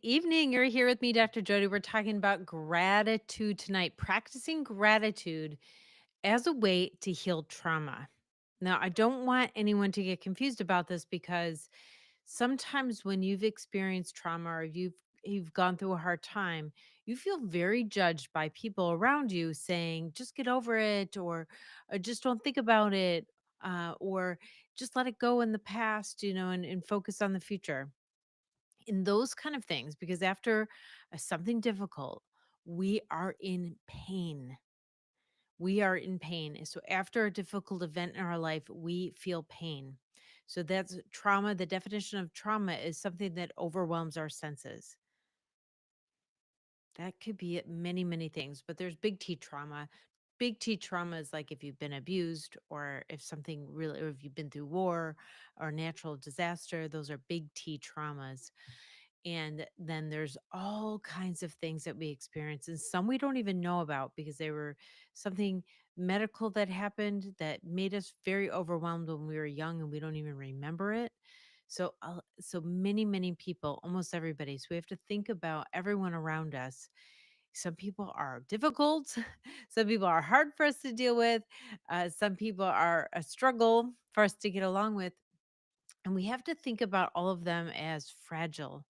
evening. You're here with me, Dr. Jodi. We're talking about gratitude tonight, practicing gratitude as a way to heal trauma. Now, I don't want anyone to get confused about this because sometimes when you've experienced trauma or you've gone through a hard time, you feel very judged by people around you saying, just get over it, or just don't think about it, or just let it go in the past, and focus on the future in those kind of things, because after something difficult, we are in pain. We are in pain. So after a difficult event in our life, we feel pain. So that's trauma. The definition of trauma is something that overwhelms our senses. That could be many, many things, but there's big T trauma. Big T trauma is like if you've been abused, or if something really, or if you've been through war or natural disaster. Those are big T traumas. And then there's all kinds of things that we experience, and some we don't even know about because they were something medical that happened that made us very overwhelmed when we were young and we don't even remember it. So many, many people, almost everybody. So we have to think about everyone around us. Some people are difficult. Some people are hard for us to deal with. Some people are a struggle for us to get along with. And we have to think about all of them as fragile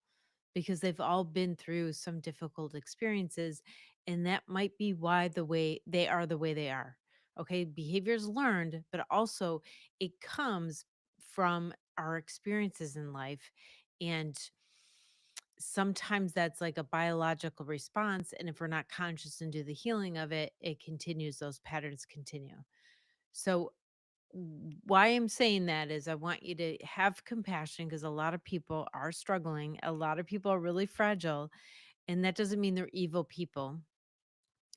because they've all been through some difficult experiences, and that might be why the way they are. Okay, behaviors learned, but also it comes from our experiences in life. And sometimes that's like a biological response, and if we're not conscious and do the healing of it, it continues, those patterns continue. So why I'm saying that is I want you to have compassion, because a lot of people are struggling. A lot of people are really fragile, and that doesn't mean they're evil people.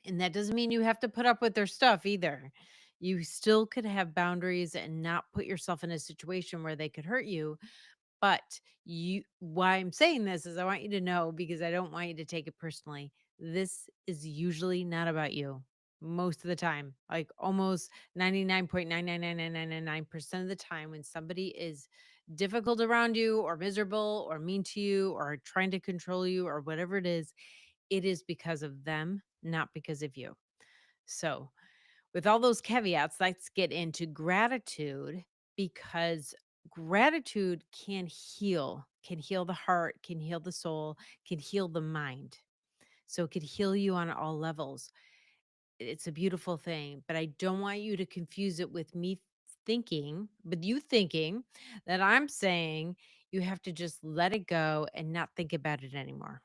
And that doesn't mean you have to put up with their stuff either. You still could have boundaries and not put yourself in a situation where they could hurt you. But why I'm saying this is I want you to know, because I don't want you to take it personally. This is usually not about you most of the time, like almost 99.99999% of the time. When somebody is difficult around you, or miserable, or mean to you, or trying to control you, or whatever it is because of them, not because of you. So, with all those caveats, let's get into gratitude, because gratitude can heal the heart, can heal the soul, can heal the mind. So it could heal you on all levels. It's a beautiful thing, but I don't want you to confuse it with me thinking that I'm saying you have to just let it go and not think about it anymore,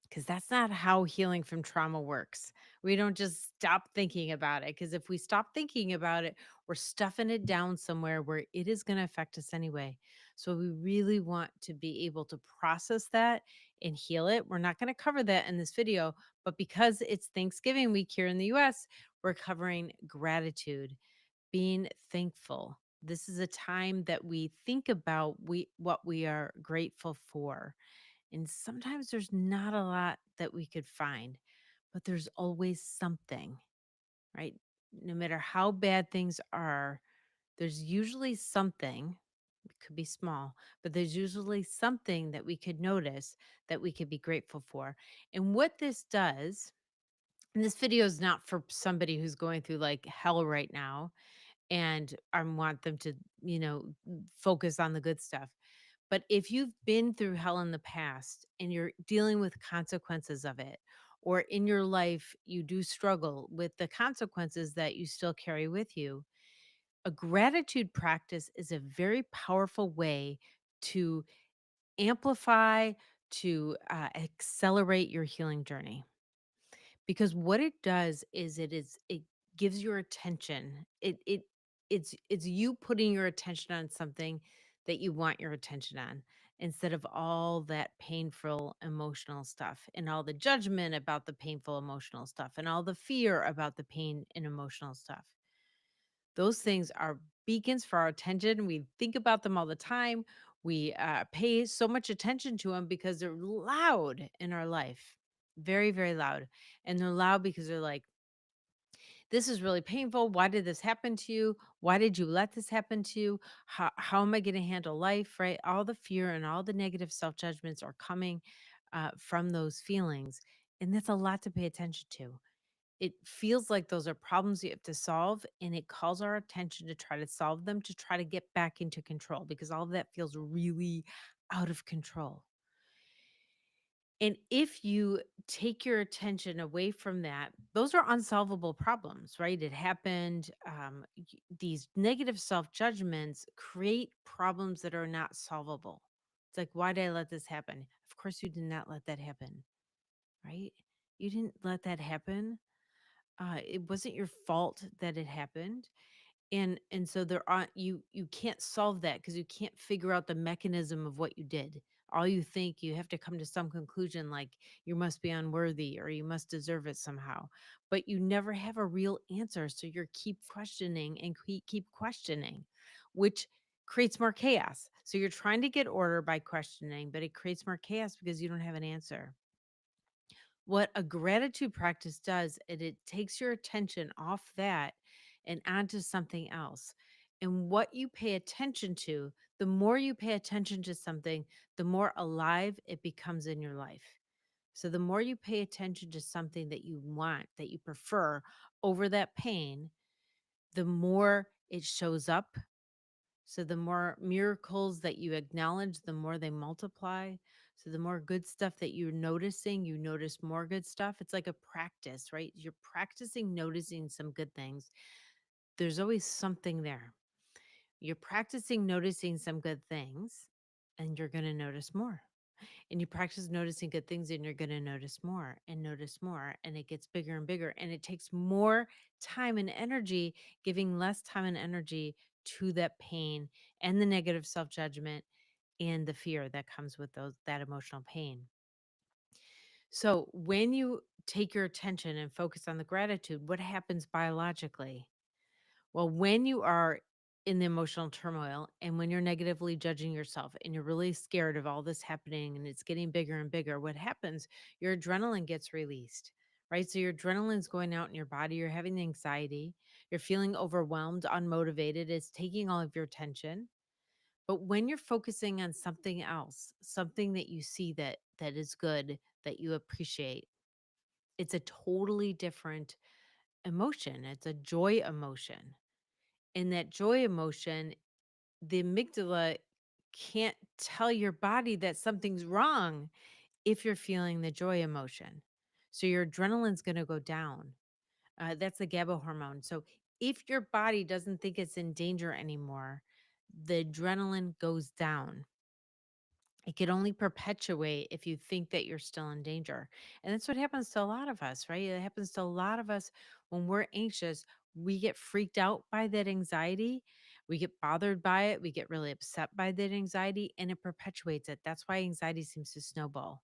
because that's not how healing from trauma works. We don't just stop thinking about it, because if we stop thinking about it, we're stuffing it down somewhere where it is going to affect us anyway. So we really want to be able to process that and heal it. We're not going to cover that in this video, but because it's Thanksgiving week here in the US, we're covering gratitude, being thankful. This is a time that we think about what we are grateful for, and sometimes there's not a lot that we could find, but there's always something, right? No matter how bad things are, there's usually something. It could be small, but there's usually something that we could notice that we could be grateful for. And what this does, and this video is not for somebody who's going through like hell right now, and I want them to, focus on the good stuff. But if you've been through hell in the past and you're dealing with consequences of it, or in your life you do struggle with the consequences that you still carry with you, a gratitude practice is a very powerful way to amplify, to accelerate your healing journey. Because what it does is it gives your attention. It's you putting your attention on something that you want your attention on, instead of all that painful emotional stuff, and all the judgment about the painful emotional stuff, and all the fear about the pain and emotional stuff. Those things are beacons for our attention. We think about them all the time. We pay so much attention to them because they're loud in our life, very, very loud. And they're loud because they're like, this is really painful. Why did this happen to you? Why did you let this happen to you? How am I going to handle life? Right? All the fear and all the negative self judgments are coming from those feelings. And that's a lot to pay attention to. It feels like those are problems you have to solve, and it calls our attention to try to solve them, to try to get back into control, because all of that feels really out of control. And if you take your attention away from that, those are unsolvable problems, right? It happened. These negative self judgments create problems that are not solvable. It's like, why did I let this happen? Of course, you did not let that happen, right? You didn't let that happen. It wasn't your fault that it happened. And so there are you can't solve that because you can't figure out the mechanism of what you did. All you think, you have to come to some conclusion like you must be unworthy or you must deserve it somehow, but you never have a real answer, so you keep questioning and keep questioning, which creates more chaos. So you're trying to get order by questioning, but it creates more chaos because you don't have an answer. What a gratitude practice does, it takes your attention off that and onto something else. And what you pay attention to, the more you pay attention to something, the more alive it becomes in your life. So the more you pay attention to something that you want, that you prefer over that pain, the more it shows up, so the more miracles that you acknowledge, the more they multiply. So the more good stuff that you're noticing, you notice more good stuff. It's like a practice, right? You're practicing noticing some good things. There's always something there. You're practicing noticing some good things, and you're going to notice more. And you practice noticing good things, and you're going to notice more. And it gets bigger and bigger. And it takes more time and energy, giving less time and energy to that pain and the negative self judgment and the fear that comes with that emotional pain. So when you take your attention and focus on the gratitude, what happens biologically? Well, when you are in the emotional turmoil and when you're negatively judging yourself and you're really scared of all this happening and it's getting bigger and bigger, what happens? Your adrenaline gets released, right? So your adrenaline's going out in your body, you're having anxiety, you're feeling overwhelmed, unmotivated, it's taking all of your attention. But when you're focusing on something else, something that you see that is good, that you appreciate, it's a totally different emotion. It's a joy emotion. In that joy emotion, the amygdala can't tell your body that something's wrong if you're feeling the joy emotion. So your adrenaline's going to go down. That's the GABA hormone. So if your body doesn't think it's in danger anymore, the adrenaline goes down. It could only perpetuate if you think that you're still in danger. And that's what happens to a lot of us, right? It happens to a lot of us when we're anxious. We get freaked out by that anxiety. We get bothered by it. We get really upset by that anxiety, and it perpetuates it. That's why anxiety seems to snowball.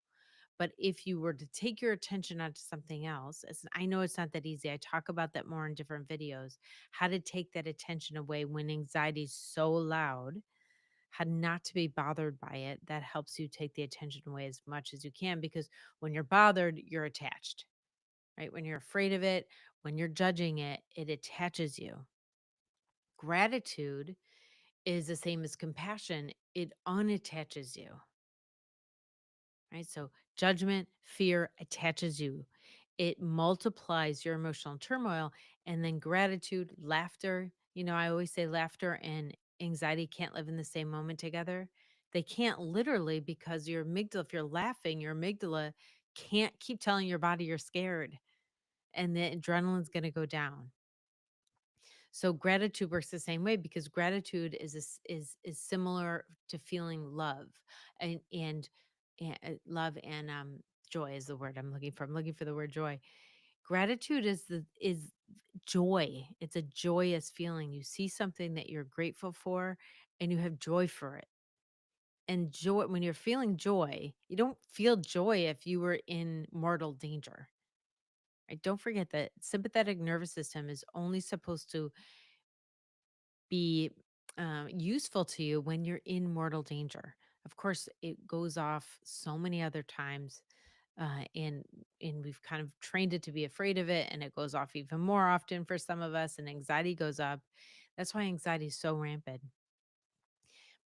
But if you were to take your attention onto something else, I know it's not that easy. I talk about that more in different videos, how to take that attention away when anxiety is so loud, how not to be bothered by it. That helps you take the attention away as much as you can, because when you're bothered, you're attached, right? When you're afraid of it, when you're judging it, it attaches you. Gratitude is the same as compassion, it unattaches you, right? So judgment, fear attaches you. It multiplies your emotional turmoil. And then gratitude, laughter. I always say laughter and anxiety can't live in the same moment together. They can't literally, because your amygdala, if you're laughing, your amygdala can't keep telling your body you're scared, and the adrenaline's going to go down. So gratitude works the same way, because gratitude is similar to feeling love, and love and joy is the word I'm looking for. I'm looking for the word joy. Gratitude is joy. It's a joyous feeling. You see something that you're grateful for and you have joy for it. And joy, when you're feeling joy, you don't feel joy if you were in mortal danger. Right? Don't forget that sympathetic nervous system is only supposed to be useful to you when you're in mortal danger. Of course, it goes off so many other times, and we've kind of trained it to be afraid of it, and it goes off even more often for some of us, and anxiety goes up. That's why anxiety is so rampant.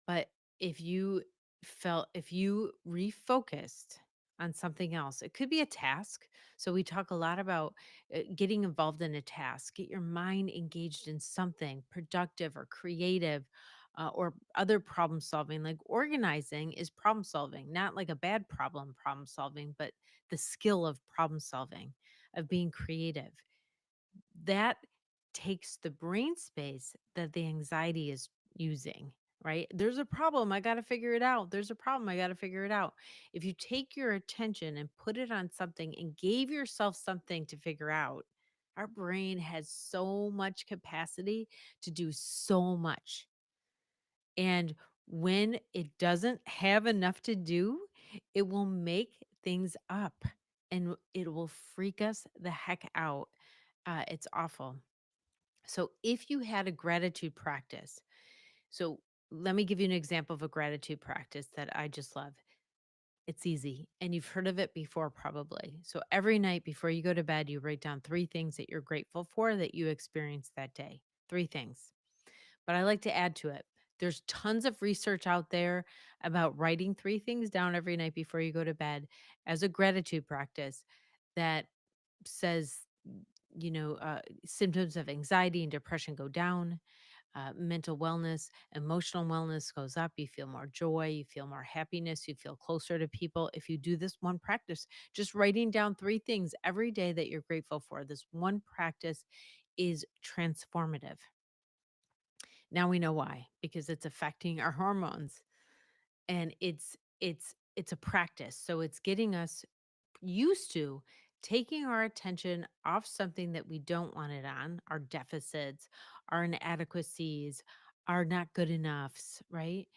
But if you if you refocused on something else. It could be a task. So we talk a lot about getting involved in a task. Get your mind engaged in something productive or creative, or other problem solving. Like organizing is problem solving, not like a bad problem solving, but the skill of problem solving, of being creative. That takes the brain space that the anxiety is using, right? There's a problem, I got to figure it out. There's a problem, I got to figure it out. If you take your attention and put it on something and gave yourself something to figure out, our brain has so much capacity to do so much. And when it doesn't have enough to do, it will make things up and it will freak us the heck out. It's awful. So, if you had a gratitude practice, so let me give you an example of a gratitude practice that I just love. It's easy and you've heard of it before, probably. So, every night before you go to bed, you write down three things that you're grateful for that you experienced that day. Three things. But I like to add to it. There's tons of research out there about writing three things down every night before you go to bed as a gratitude practice that says, symptoms of anxiety and depression go down, mental wellness, emotional wellness goes up. You feel more joy, you feel more happiness, you feel closer to people. If you do this one practice, just writing down three things every day that you're grateful for, this one practice is transformative. Now we know why, because it's affecting our hormones, and it's a practice. So it's getting us used to taking our attention off something that we don't want it on, our deficits, our inadequacies, our not good enoughs, right?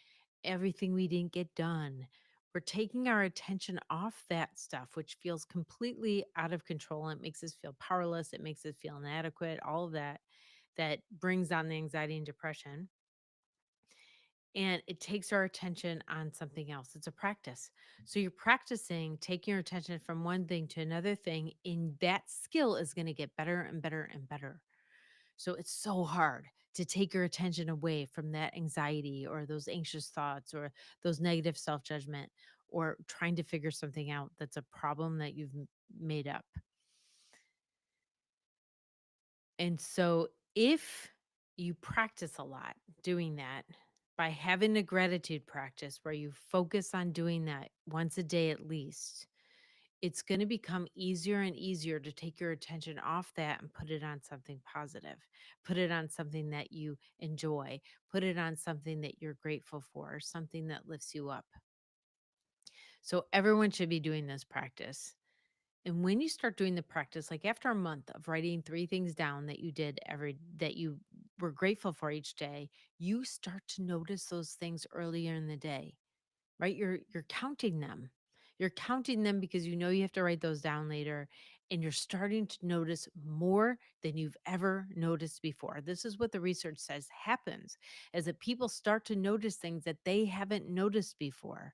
Everything we didn't get done. We're taking our attention off that stuff, which feels completely out of control. It makes us feel powerless. It makes us feel inadequate, all of that, that brings on the anxiety and depression, and it takes our attention on something else. It's a practice. So you're practicing taking your attention from one thing to another thing, and that skill is going to get better and better and better. So it's so hard to take your attention away from that anxiety or those anxious thoughts or those negative self judgment or trying to figure something out that's a problem that you've made up. And so if you practice a lot doing that, by having a gratitude practice where you focus on doing that once a day at least, it's going to become easier and easier to take your attention off that and put it on something positive. Put it on something that you enjoy. Put it on something that you're grateful for, something that lifts you up. So everyone should be doing this practice. And when you start doing the practice, like after a month of writing three things down that you did that you were grateful for each day, you start to notice those things earlier in the day, right? You're counting them. You're counting them because you know you have to write those down later, and you're starting to notice more than you've ever noticed before. This is what the research says happens, is that people start to notice things that they haven't noticed before.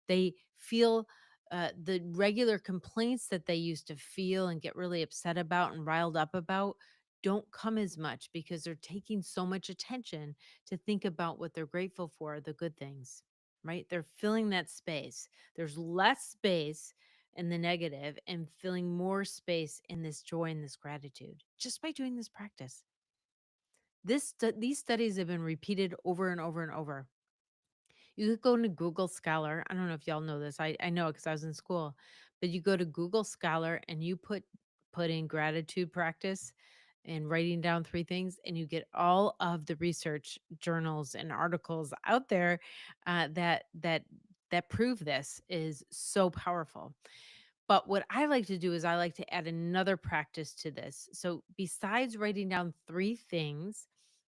They feel the regular complaints that they used to feel and get really upset about and riled up about don't come as much because they're taking so much attention to think about what they're grateful for, the good things, right? They're filling that space. There's less space in the negative and filling more space in this joy and this gratitude just by doing this practice. These studies have been repeated over and over and over. You could go into Google Scholar. I don't know if y'all know this. I know it because I was in school. But you go to Google Scholar and you put in gratitude practice and writing down three things, and you get all of the research journals and articles out there that prove this is so powerful. But what I like to do is I like to add another practice to this. So besides writing down three things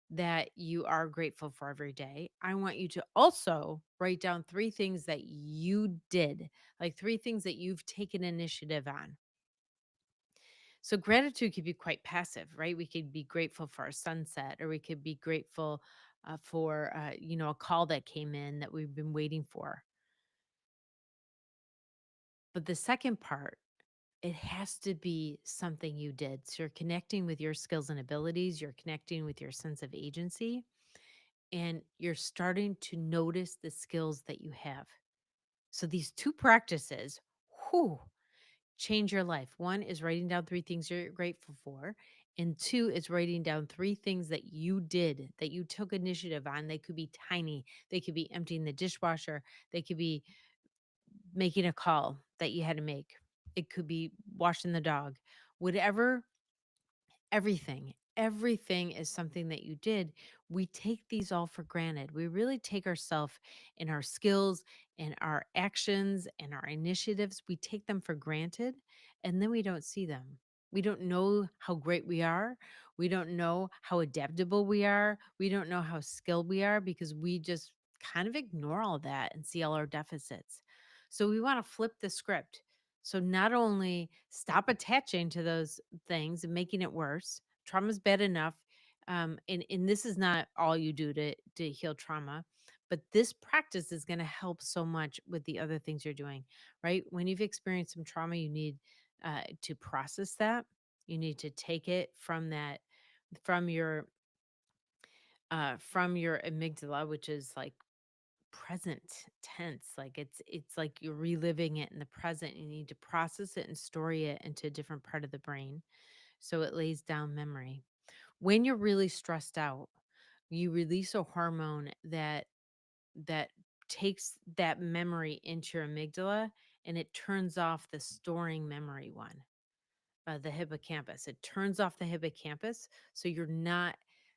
that you are grateful for every day, I want you to also write down three things that you did, like three things that you've taken initiative on. So gratitude could be quite passive, right? We could be grateful for our sunset, or we could be grateful for a call that came in that we've been waiting for. But the second part, it has to be something you did. So you're connecting with your skills and abilities, you're connecting with your sense of agency, and you're starting to notice the skills that you have. So these two practices whew, change your life. One is writing down three things you're grateful for. And two is writing down three things that you did, that you took initiative on. They could be tiny, they could be emptying the dishwasher, they could be making a call that you had to make, it could be washing the dog, whatever. Everything is something that you did. We take these all for granted. We really take ourselves and our skills and our actions and our initiatives, we take them for granted, and then we don't see them. We don't know how great we are. We don't know how adaptable we are. We don't know how skilled we are because we just kind of ignore all that and see all our deficits. So we want to flip the script. So not only stop attaching to those things and making it worse. Trauma's bad enough. And this is not all you do to heal trauma, but this practice is going to help so much with the other things you're doing, right? When you've experienced some trauma, you need to process that. You need to take it from that, from your from your amygdala, which is like present tense. Like it's like you're reliving it in the present. You need to process it and story it into a different part of the brain so it lays down memory. When you're really stressed out, you release a hormone that takes that memory into your amygdala and it turns off the storing memory one, the hippocampus. It turns off the hippocampus so you're not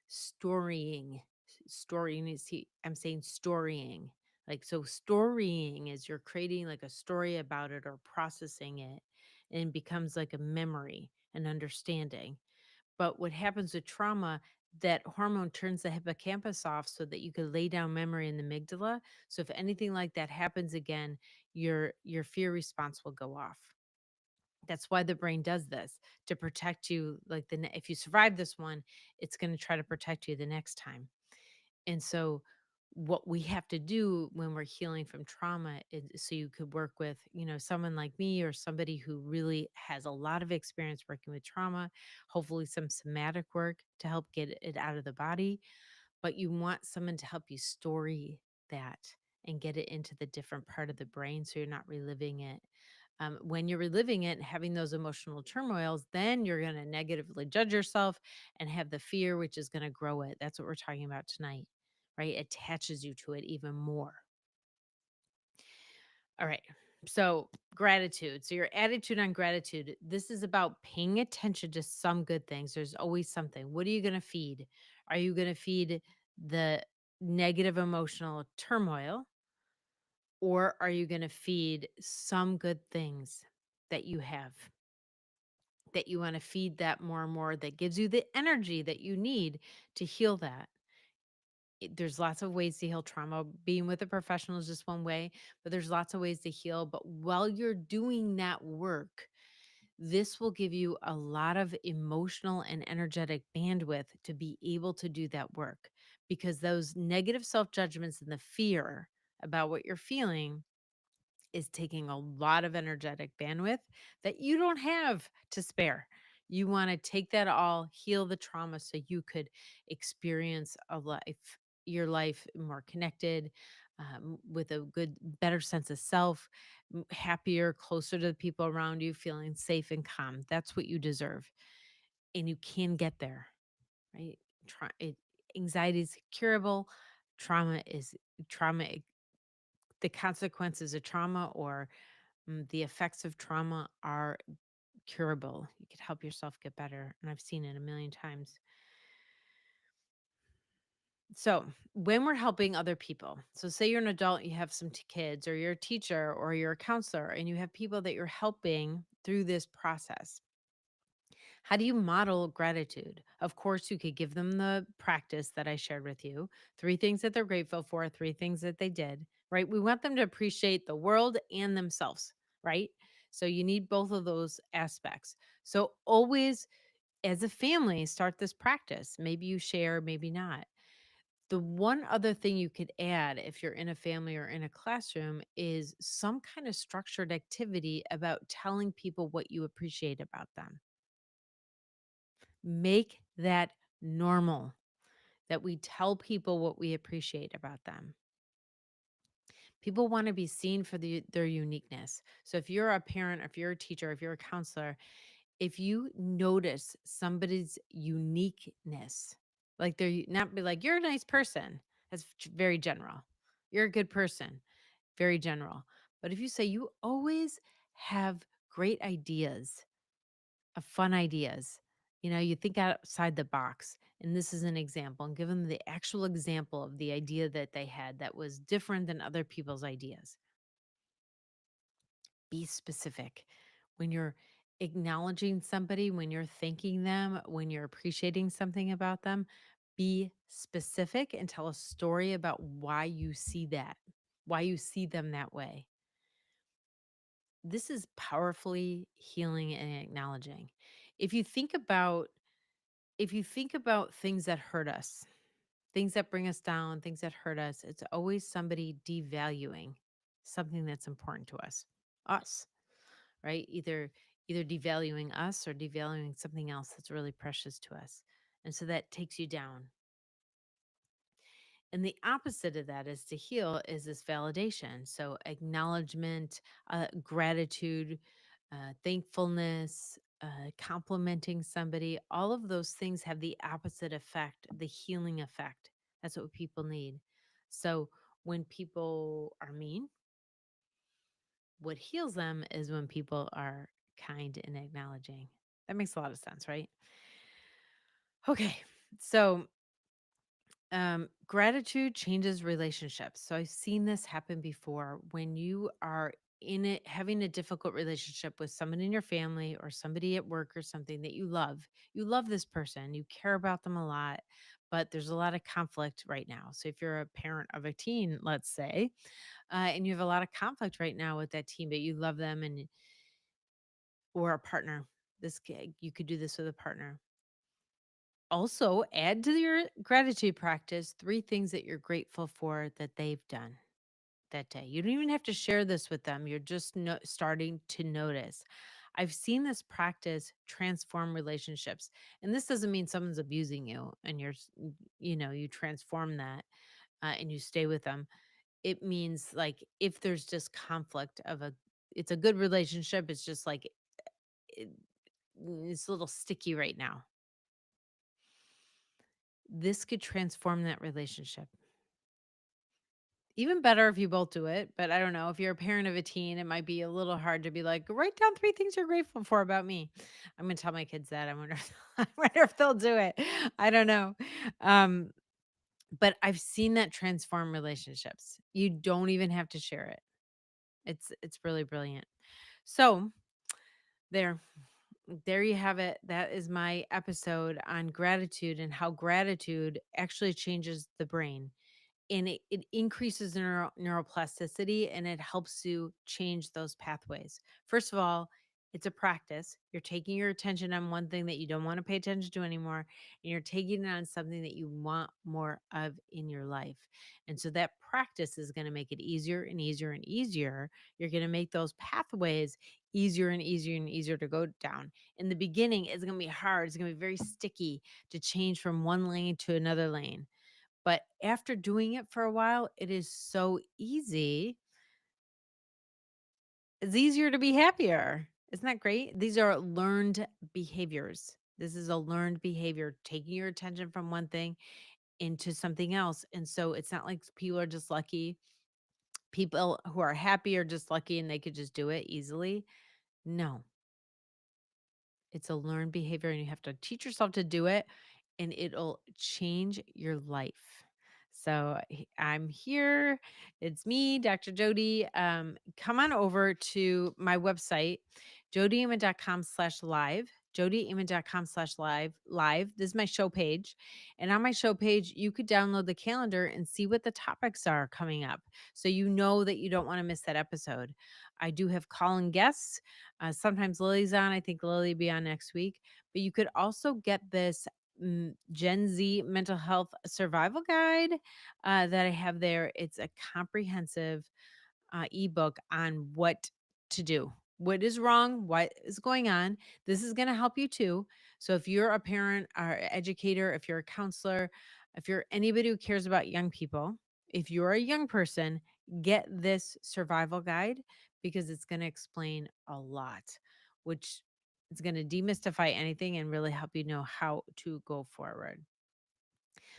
storing. Storing is I'm saying storying. Like so storying is you're creating like a story about it or processing it and it becomes like a memory, an understanding. But what happens with trauma, that hormone turns the hippocampus off so that you could lay down memory in the amygdala. So if anything like that happens again, your fear response will go off. That's why the brain does this to protect you. Like if you survive this one, it's going to try to protect you the next time. And so, what we have to do when we're healing from trauma is so you could work with, someone like me or somebody who really has a lot of experience working with trauma, hopefully some somatic work to help get it out of the body. But you want someone to help you story that and get it into the different part of the brain so you're not reliving it. When you're reliving it and having those emotional turmoils, then you're going to negatively judge yourself and have the fear, which is going to grow it. That's what we're talking about tonight, right? Attaches you to it even more. All right. So, gratitude. So, your attitude on gratitude, this is about paying attention to some good things. There's always something. What are you going to feed? Are you going to feed the negative emotional turmoil? Or are you going to feed some good things that you have, that you want to feed that more and more, that gives you the energy that you need to heal that? There's lots of ways to heal trauma. Being with a professional is just one way, but there's lots of ways to heal. But while you're doing that work, this will give you a lot of emotional and energetic bandwidth to be able to do that work because those negative self judgments and the fear about what you're feeling is taking a lot of energetic bandwidth that you don't have to spare. You want to take that all, heal the trauma so you could experience your life more connected, with a good, better sense of self, happier, closer to the people around you, feeling safe and calm. That's what you deserve. And you can get there, right? Tra- it, Anxiety is curable. Trauma is trauma. The consequences of trauma or the effects of trauma are curable. You could help yourself get better. And I've seen it a million times. So, when we're helping other people, so say you're an adult, you have some kids, or you're a teacher, or you're a counselor, and you have people that you're helping through this process. How do you model gratitude? Of course, you could give them the practice that I shared with you, three things that they're grateful for, three things that they did, right? We want them to appreciate the world and themselves, right? So you need both of those aspects. So always, as a family, start this practice. Maybe you share, maybe not. The one other thing you could add if you're in a family or in a classroom is some kind of structured activity about telling people what you appreciate about them. Make that normal, that we tell people what we appreciate about them. People want to be seen for their uniqueness. So if you're a parent, if you're a teacher, if you're a counselor, if you notice somebody's uniqueness, like not be like, you're a nice person, that's very general. You're a good person, very general. But if you say you always have great ideas, fun ideas, you think outside the box. And this is an example, and give them the actual example of the idea that they had that was different than other people's ideas. Be specific. When you're acknowledging somebody, when you're thanking them, when you're appreciating something about them, be specific and tell a story about why you see that, why you see them that way. This is powerfully healing and acknowledging. If you think about if you think about things that hurt us, things that bring us down, things that hurt us, it's always somebody devaluing something that's important to us, right? Either devaluing us or devaluing something else that's really precious to us. And so that takes you down. And the opposite of that is to heal is this validation. So acknowledgement, gratitude, thankfulness, complimenting somebody, all of those things have the opposite effect, the healing effect. That's what people need. So when people are mean, what heals them is when people are kind and acknowledging. That makes a lot of sense, right? Okay. So, gratitude changes relationships. So, I've seen this happen before when you are in it, having a difficult relationship with someone in your family or somebody at work or something that you love. You love this person, you care about them a lot, but there's a lot of conflict right now. So, if you're a parent of a teen, let's say, and you have a lot of conflict right now with that teen, but you love them and or a partner. You could do this with a partner. Also, add to your gratitude practice 3 things that you're grateful for that they've done that day. You don't even have to share this with them. You're just starting to notice. I've seen this practice transform relationships. And this doesn't mean someone's abusing you and you transform that and you stay with them. It means like if there's just conflict it's a good relationship. It's just like it, it's a little sticky right now. This could transform that relationship. Even better if you both do it, but I don't know. If you're a parent of a teen, it might be a little hard to be like, write down 3 things you're grateful for about me. I'm gonna tell my kids that. I wonder if I wonder if they'll do it. I don't know. Um, but I've seen that transform relationships. You don't even have to share it. It's really brilliant. So there. There you have it. That is my episode on gratitude and how gratitude actually changes the brain, and it increases neuroplasticity, and it helps you change those pathways. First of all, it's a practice. You're taking your attention on one thing that you don't want to pay attention to anymore, and you're taking it on something that you want more of in your life. And so that practice is going to make it easier and easier and easier. You're going to make those pathways easier and easier and easier to go down. In the beginning, it's going to be hard. It's going to be very sticky to change from one lane to another lane, but after doing it for a while, it is so easy. It's easier to be happier. Isn't that great? These are learned behaviors. This is a learned behavior, taking your attention from one thing into something else. And so it's not like people are just lucky. People who are happy are just lucky and they could just do it easily. No, it's a learned behavior and you have to teach yourself to do it and it'll change your life. So I'm here. It's me, Dr. Jodi. Come on over to my website, jodiamond.com/live. Jodiamond.com/live. This is my show page. And on my show page, you could download the calendar and see what the topics are coming up. So you know that you don't want to miss that episode. I do have call-in guests. Sometimes Lily's on. I think Lily will be on next week. But you could also get this Gen Z mental health survival guide that I have there. It's a comprehensive ebook on what to do, what is wrong, what is going on. This is going to help you too. So if you're a parent or educator, if you're a counselor, if you're anybody who cares about young people, if you're a young person, get this survival guide because it's going to explain a lot, which is going to demystify anything and really help you know how to go forward.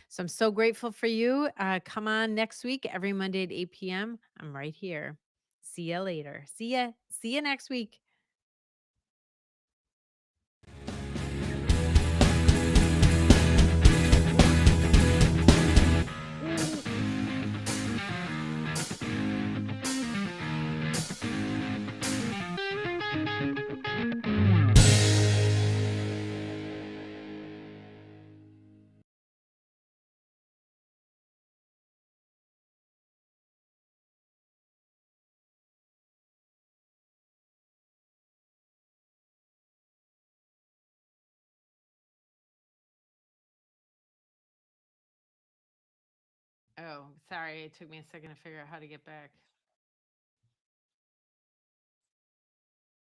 So I'm so grateful for you. Come on next week, every Monday at 8 p.m. I'm right here. See you later. See ya. See you next week. Oh, sorry. It took me a second to figure out how to get back.